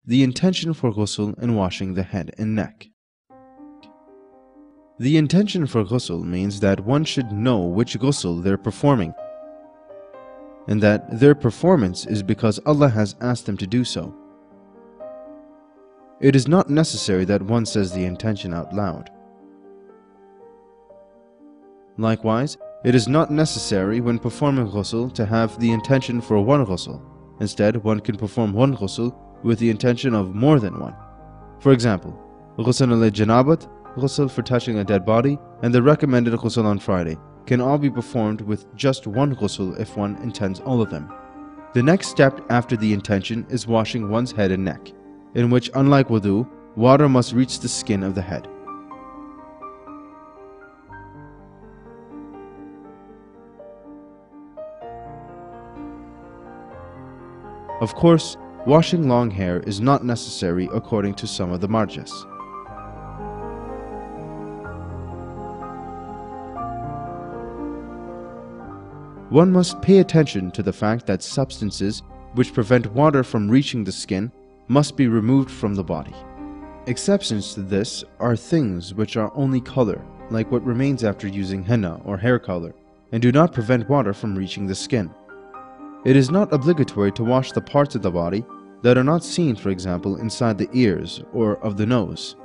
the intention for ghusl and washing the head and neck. The intention for ghusl means that one should know which ghusl they're performing, and that their performance is because Allah has asked them to do so. It is not necessary that one says the intention out loud. Likewise, it is not necessary when performing ghusl to have the intention for one ghusl. Instead, one can perform one ghusl with the intention of more than one. For example, ghusl al-janabat, ghusl for touching a dead body, and the recommended ghusl on Friday can all be performed with just one ghusl if one intends all of them. The next step after the intention is washing one's head and neck, in which, unlike wudu, water must reach the skin of the head. Of course, washing long hair is not necessary according to some of the marjas. One must pay attention to the fact that substances which prevent water from reaching the skin must be removed from the body. Exceptions to this are things which are only color, like what remains after using henna or hair color, and do not prevent water from reaching the skin. It is not obligatory to wash the parts of the body that are not seen, for example, inside the ears or of the nose.